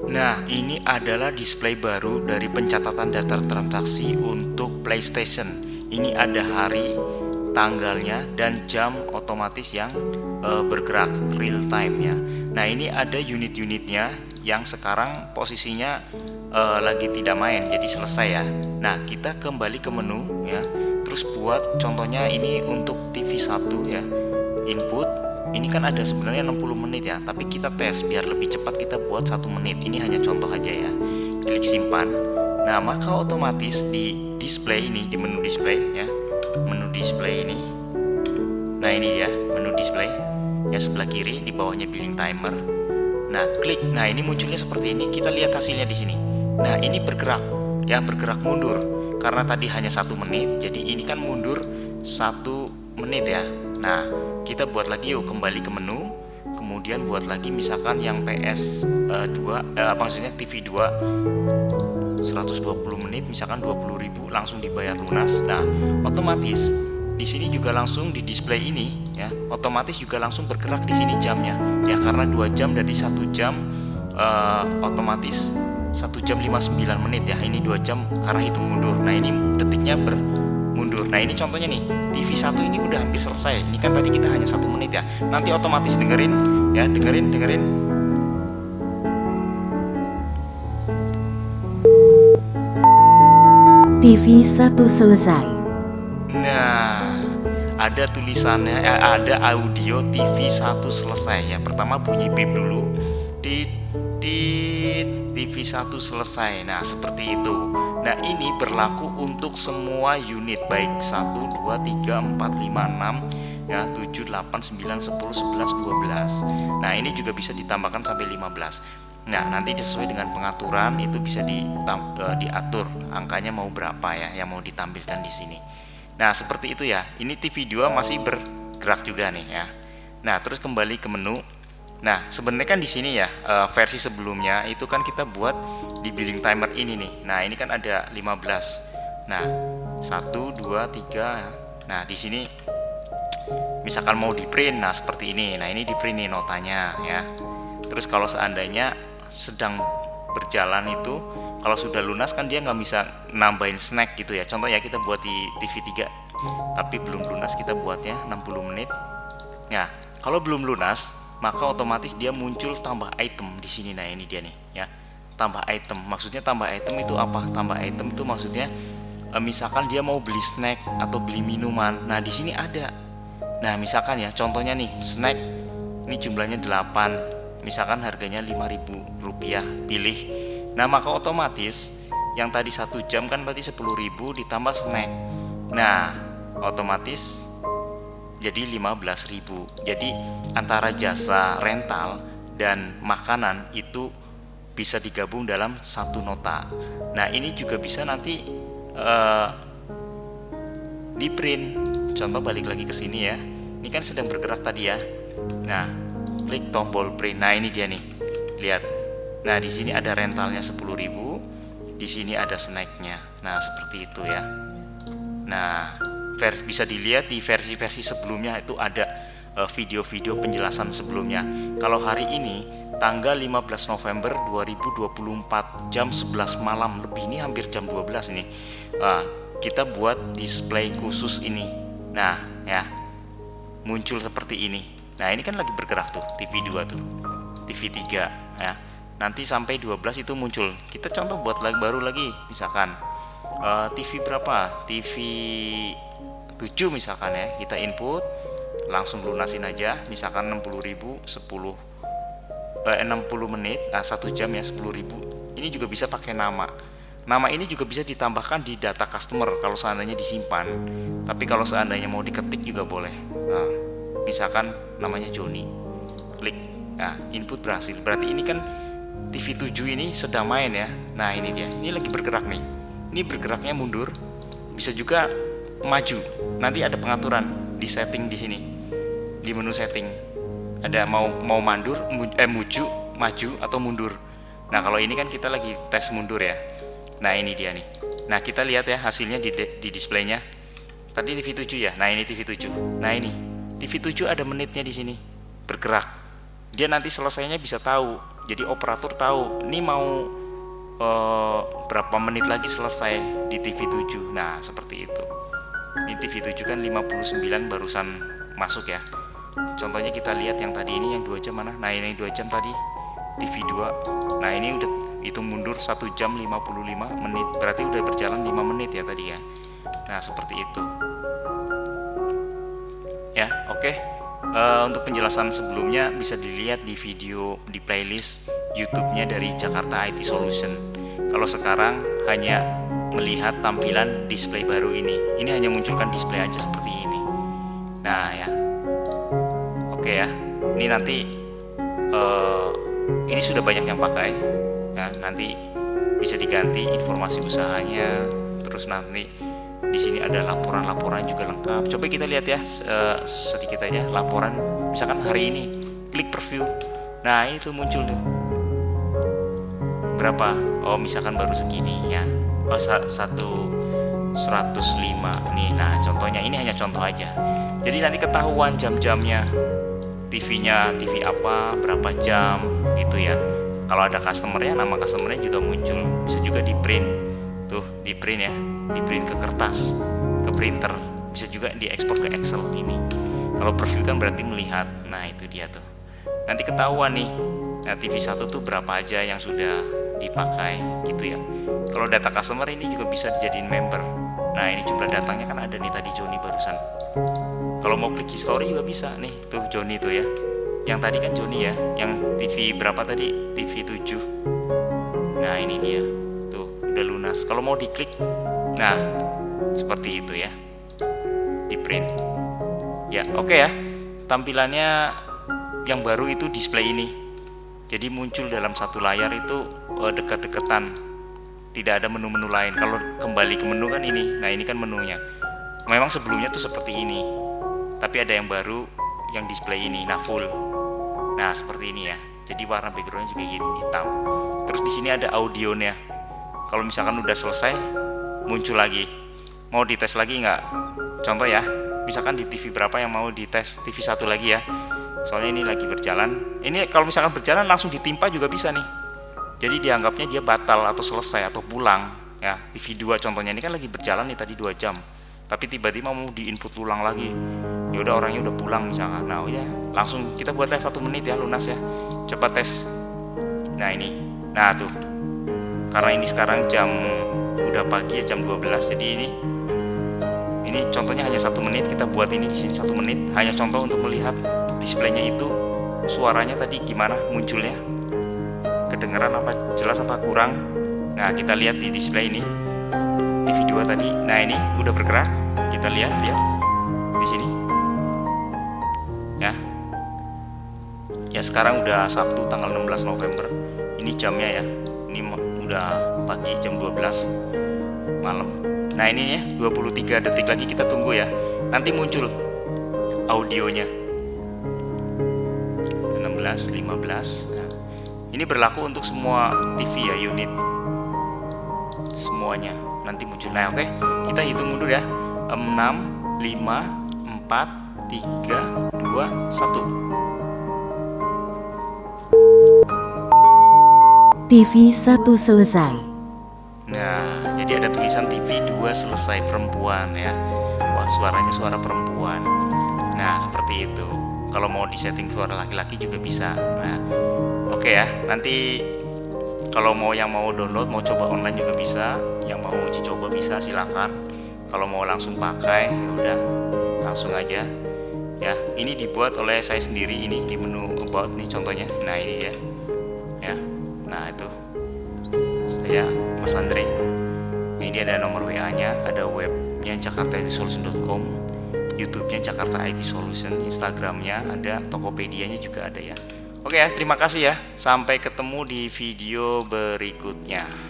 Nah, ini adalah display baru dari pencatatan data transaksi untuk PlayStation. Ini ada hari, tanggalnya, dan jam otomatis yang bergerak real time ya. Nah, ini ada unit-unitnya yang sekarang posisinya lagi tidak main, jadi selesai ya. Nah, kita kembali ke menu ya. Terus buat contohnya ini untuk TV 1 ya. Input ini kan ada sebenarnya 60 menit ya, tapi kita tes biar lebih cepat, kita buat 1 menit. Ini hanya contoh aja ya. Klik simpan. Nah, maka otomatis di display ini, di menu display ya, menu display ini, nah ini dia menu display ya, sebelah kiri di bawahnya billing timer. Nah, klik. Nah, ini munculnya seperti ini. Kita lihat hasilnya di sini. Nah, ini bergerak ya, bergerak mundur karena tadi hanya 1 menit, jadi ini kan mundur 1 menit ya. Nah, kita buat lagi yuk, kembali ke menu, kemudian buat lagi misalkan yang PS2 maksudnya TV 2 120 menit, misalkan 20.000 langsung dibayar lunas. Nah, otomatis di sini juga langsung di display ini ya, otomatis juga langsung bergerak di sini jamnya ya, karena 2 jam dari 1 jam otomatis 1 jam 59 menit ya, ini 2 jam karena hitung mundur. Nah, ini detiknya mundur. Nah, ini contohnya nih, TV 1 ini udah hampir selesai. Ini kan tadi kita hanya 1 menit ya. Nanti otomatis dengerin ya, dengerin. TV 1 selesai. Nah, ada tulisannya, ada audio TV 1 selesai ya. Pertama bunyi beep dulu. Di TV 1 selesai. Nah, seperti itu. Nah, ini berlaku untuk semua unit, baik 1, 2, 3, 4, 5, 6 ya, 7, 8, 9, 10, 11, 12. Nah, ini juga bisa ditambahkan sampai 15. Nah, nanti sesuai dengan pengaturan itu bisa diatur angkanya mau berapa ya yang mau ditampilkan di sini. Nah, seperti itu ya. Ini TV 2 masih bergerak juga nih ya. Nah, terus kembali ke menu. Nah, sebenarnya kan di sini ya, versi sebelumnya itu kan kita buat di billing timer ini nih. Nah, ini kan ada 15. Nah, 1 2 3. Nah, di sini misalkan mau di print, nah seperti ini. Nah, ini di print nih notanya ya. Terus kalau seandainya sedang berjalan itu, kalau sudah lunas kan dia nggak bisa nambahin snack gitu ya. Contoh ya, kita buat di TV 3 tapi belum lunas, kita buatnya 60 menit. Nah, kalau belum lunas maka otomatis dia muncul tambah item di sini. Nah, ini dia nih ya, tambah item. Maksudnya tambah item itu apa? Tambah item itu maksudnya misalkan dia mau beli snack atau beli minuman. Nah, di sini ada. Nah, misalkan ya contohnya nih, snack ini jumlahnya 8, misalkan harganya Rp5.000, pilih. Nah, maka otomatis yang tadi 1 jam kan tadi 10.000 ditambah snack. Nah, otomatis jadi 15.000. Jadi antara jasa rental dan makanan itu bisa digabung dalam satu nota. Nah, ini juga bisa nanti di print. Contoh, balik lagi ke sini ya. Ini kan sedang bergerak tadi ya. Nah, klik tombol print. Nah, ini dia nih. Lihat. Nah, di sini ada rentalnya 10.000, di sini ada snacknya. Nah, seperti itu ya. Nah, bisa dilihat di versi-versi sebelumnya itu ada video-video penjelasan sebelumnya. Kalau hari ini tanggal 15 November 2024 jam 11 malam lebih, ini hampir jam 12 nih, kita buat display khusus ini. Nah ya, muncul seperti ini. Nah, ini kan lagi bergerak tuh TV 2 tuh, TV 3 ya. Nanti sampai 12 itu muncul. Kita contoh buat baru lagi, misalkan TV berapa? TV 7 misalkan ya, kita input langsung lunasin aja, misalkan 60.000 60 menit, 1 jam ya 10.000. Ini juga bisa pakai nama ini juga bisa ditambahkan di data customer kalau seandainya disimpan, tapi kalau seandainya mau diketik juga boleh. Nah, misalkan namanya Joni, klik, nah input berhasil, berarti ini kan TV 7 ini sedang main ya. Nah, ini dia, ini lagi bergerak nih. Ini bergeraknya mundur, bisa juga maju. Nanti ada pengaturan di setting di sini, di menu setting ada mau maju atau mundur. Nah, kalau ini kan kita lagi tes mundur ya. Nah, ini dia nih. Nah, kita lihat ya hasilnya di displaynya. Tadi TV 7 ya. Nah, ini TV 7. Nah, ini TV 7 ada menitnya di sini bergerak. dia nanti selesainya bisa tahu. Jadi operator tahu ini mau berapa menit lagi selesai di TV 7. Nah seperti itu. Ini TV 7 kan 59 barusan masuk ya. Contohnya kita lihat yang tadi ini yang 2 jam mana. Nah ini 2 jam tadi TV 2. Nah ini udah hitung mundur 1 jam 55 menit. Berarti udah berjalan 5 menit ya tadi ya. Nah seperti itu ya. Oke. Untuk penjelasan sebelumnya bisa dilihat di video di playlist YouTube-nya dari Jakarta IT Solution. Kalau sekarang hanya melihat tampilan display baru ini hanya munculkan display aja seperti ini. Nah ya, oke ya. Ini nanti ini sudah banyak yang pakai. Ya, nanti bisa diganti informasi usahanya. Terus nanti di sini ada laporan-laporan juga lengkap. Coba kita lihat ya sedikit aja laporan. Misalkan hari ini klik preview. Nah ini tuh muncul tuh berapa. Oh misalkan baru segini ya. Oh 105 nih. Nah contohnya ini hanya contoh aja. Jadi nanti ketahuan jam-jamnya TV-nya TV apa, berapa jam gitu ya. Kalau ada customernya, nama customernya juga muncul. Bisa juga di print tuh, di print ya, di print ke kertas, ke printer. Bisa juga diekspor ke Excel ini. Kalau preview kan berarti melihat. Nah itu dia tuh. Nanti ketahuan nih. Nah TV 1 tuh berapa aja yang sudah dipakai gitu ya. Kalau data customer ini juga bisa dijadiin member. Nah ini jumlah datanya kan ada nih tadi Joni barusan. Kalau mau klik history juga bisa nih tuh Joni tuh ya. Yang tadi kan Joni ya, yang TV berapa tadi? TV 7. Nah ini dia tuh udah lunas. Kalau mau diklik, nah seperti itu ya, di print ya. Oke ya, tampilannya yang baru itu display ini. Jadi muncul dalam satu layar itu dekat-dekatan, tidak ada menu-menu lain. Kalau kembali ke menu kan ini, nah ini kan menunya. Memang sebelumnya tuh seperti ini, tapi ada yang baru yang display ini, nah full. Nah seperti ini ya. Jadi warna backgroundnya juga hitam. Terus di sini ada audionya. Kalau misalkan udah selesai, muncul lagi. Mau dites lagi nggak? Contoh ya, misalkan di TV berapa yang mau dites TV 1 lagi ya. Soalnya ini lagi berjalan. Ini kalau misalkan berjalan langsung ditimpa juga bisa nih. Jadi dianggapnya dia batal atau selesai atau pulang ya. TV 2 contohnya ini kan lagi berjalan nih tadi 2 jam. Tapi tiba-tiba mau diinput ulang lagi. Ya udah orangnya udah pulang misalkan. Nah ya langsung kita buat tes 1 menit ya, lunas ya. Coba tes. Nah ini. Nah tuh. Karena ini sekarang jam udah pagi ya, jam 12. Jadi ini contohnya hanya 1 menit. Kita buat ini di sini 1 menit. Hanya contoh untuk melihat displaynya itu suaranya tadi gimana munculnya. Kedengeran apa, jelas apa kurang. Nah kita lihat di display ini TV 2 tadi. Nah ini udah bergerak. Kita lihat di sini ya. Ya sekarang udah Sabtu tanggal 16 November. Ini jamnya ya. Ini udah pagi jam 12 malam. Nah ini ya 23 detik lagi kita tunggu ya. Nanti muncul audionya 16, 15. Nah, ini berlaku untuk semua TV ya, unit semuanya nanti muncul. Nah oke, kita hitung mundur ya. 6, 5, 4, 3, 2, 1. TV 1 selesai. Nah, jadi ada tulisan TV 2 selesai, perempuan ya. Wah, suaranya suara perempuan. Nah, seperti itu. Kalau mau disetting suara laki-laki juga bisa. Nah, oke ya. Nanti kalau yang mau download, mau coba online juga bisa. Yang mau uji coba bisa, silakan. Kalau mau langsung pakai, ya udah langsung aja. Ya, ini dibuat oleh saya sendiri ini di menu about nih contohnya. Nah, ini dia. Ya. Nah, itu. Saya Mas Andre. Ini ada nomor WA-nya, ada webnya jakartaitsolution.com, YouTube-nya Jakarta IT Solution, Instagram-nya ada, Tokopedia-nya juga ada ya. Oke ya, terima kasih ya. Sampai ketemu di video berikutnya.